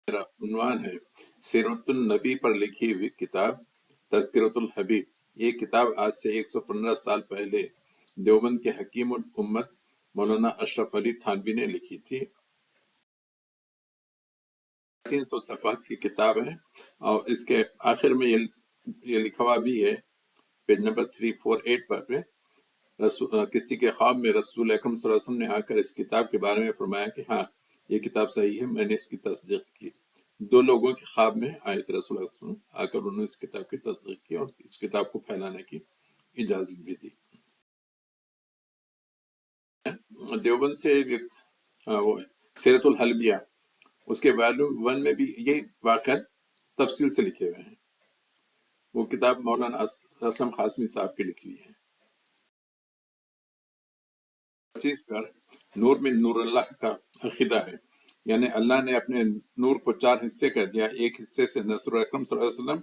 میرا عنوان ہے سیرت النبی پر لکھی ہوئی کتاب تذکرۃ الحبیب۔ یہ کتاب آج سے 115 سال پہلے دیوبند کے حکیم الامت مولانا اشرف علی تھانوی نے لکھی تھی۔ 300 صفحات کی کتاب ہے، اور اس کے آخر میں یہ لکھا ہوا بھی ہے پیج نمبر 348 پر کسی کے خواب میں رسول اکرم صلی اللہ علیہ وسلم نے آ کر اس کتاب کے بارے میں فرمایا کہ ہاں یہ کتاب صحیح ہے، میں نے اس کی تصدیق کی۔ 2 لوگوں کے خواب میں آئے تھے رسول اللہ صلی اللہ علیہ وسلم، آ کر انہوں نے اس کتاب کی تصدیق کی اور اس کتاب کو پھیلانے کی اجازت بھی دی۔ دیوبند سے وہ سیرت الحلبیہ، اس کے والیوم 1 میں بھی یہ واقعات تفصیل سے لکھے ہوئے ہیں۔ وہ کتاب مولانا اسلم قاسمی صاحب کی لکھی ہوئی ہے۔ 25 پر نور من نور اللہ کا عقیدہ ہے، یعنی اللہ نے اپنے نور کو 4 حصے کر دیا۔ ایک حصے سے رسول اکرم صلی اللہ علیہ وسلم،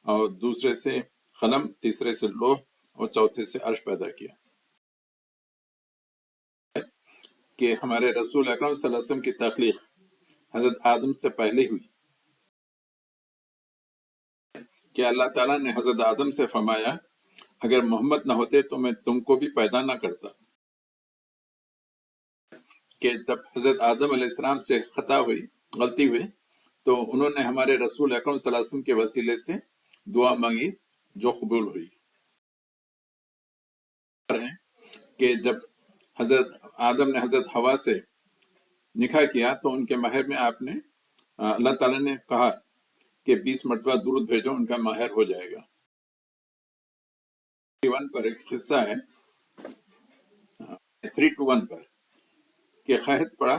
اور دوسرے سے قلم، تیسرے سے لوح، اور چوتھے سے عرش پیدا کیا۔ کہ ہمارے رسول اکرم صلی اللہ علیہ وسلم کی تخلیق حضرت آدم سے پہلے ہوئی، کہ اللہ تعالیٰ نے حضرت آدم سے فرمایا اگر محمد نہ ہوتے تو میں تم کو بھی پیدا نہ کرتا۔ کہ جب حضرت آدم علیہ السلام سے خطا ہوئی، غلطی ہوئی، تو انہوں نے ہمارے رسول اکرم صلی اللہ علیہ وسلم کے وسیلے سے دعا مانگی جو قبول ہوئی۔ کہ جب حضرت آدم نے حضرت حوا سے نکاح کیا تو ان کے مہر میں آپ نے اللہ تعالیٰ نے کہا کہ 20 مرتبہ درود بھیجو، ان کا مہر ہو جائے گا۔ 1 پر ایک قصہ ہے، 3:1 پر، کہ قحط پڑا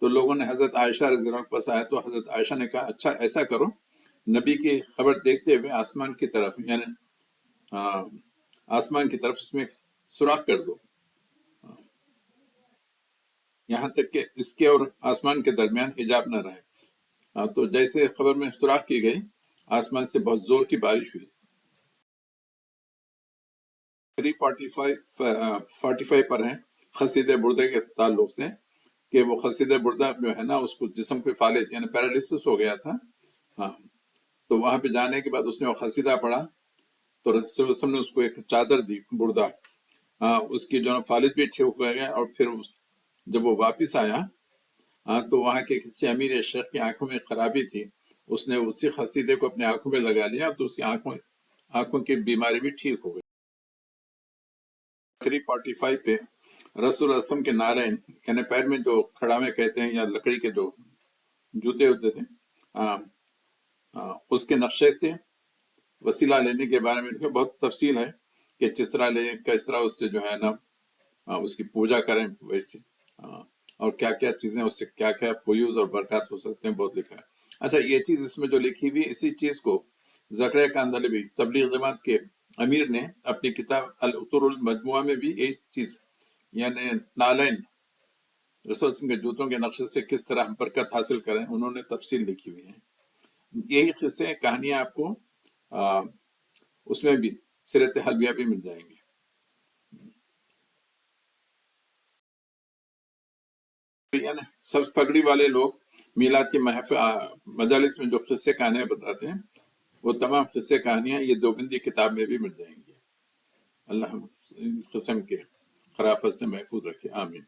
تو لوگوں نے حضرت عائشہ رضی اللہ عنہ کے پاس آیا تو حضرت عائشہ نے کہا اچھا ایسا کرو، نبی کی خبر دیکھتے ہوئے آسمان کی طرف، یعنی آسمان کی طرف اس میں سوراخ کر دو، یہاں تک کہ اس کے اور آسمان کے درمیان حجاب نہ رہے۔ تو جیسے خبر میں سوراخ کی گئی، آسمان سے بہت زور کی بارش ہوئی۔ 345 پر ہیں قصید بردہ کے تعلق سے، کہ وہ قصید بردہ جو ہے نا، اس کو جسم پہ فالج یعنی پیرالیسس ہو گیا تھا، تو وہاں پہ جانے کے بعد اس نے وہ قصیدہ پڑھا تو رسول اللہ علیہ وسلم نے اس کو ایک چادر دی بردہ، اس کی جو فالج بھی ٹھیک ہو گیا۔ اور پھر جب وہ واپس آیا تو وہاں کے کسی امیر شیخ کی آنکھوں میں خرابی تھی، اس نے اسی قصیدے کو اپنے آنکھوں میں لگا لیا تو اس کی آنکھوں کی بیماری بھی ٹھیک ہو گئی۔ 345 پہ رسول اللہ صلی اللہ علیہ وسلم کے نالین، یعنی پیر میں جو کھڑاوے کہتے ہیں یا لکڑی کے جو جوتے ہوتے تھے، اس کے نقشے سے وسیلہ لینے کے بارے میں بہت تفصیل ہے کہ کس طرح لیں، کس طرح اس سے جو ہے نا اس کی پوجا کریں ویسے، اور کیا کیا چیزیں اس سے کیا کیا فیوز اور برکات ہو سکتے ہیں، بہت لکھا ہے۔ اچھا یہ چیز اس میں جو لکھی ہوئی، اسی چیز کو زکریا کاندھلوی تبلیغ جماعت کے امیر نے اپنی کتاب العطر المجموعہ میں بھی ایک چیز، یعنی نالین رسول اللہ کے جوتوں کے نقشے سے کس طرح ہم برکت حاصل کریں، انہوں نے تفصیل لکھی ہوئی ہے۔ یہی قصے کہانیاں آپ کو اس میں بھی سیرت حلبیہ بھی مل جائیں گے۔ یعنی سب پگڑی والے لوگ میلاد کے مجالس میں جو قصے کہانیاں بتاتے ہیں، وہ تمام قصے کہانیاں یہ دیوبندی کتاب میں بھی مل جائیں گی۔ اللہ ہم قسم کے خرافت سے محفوظ رکھے، آمین۔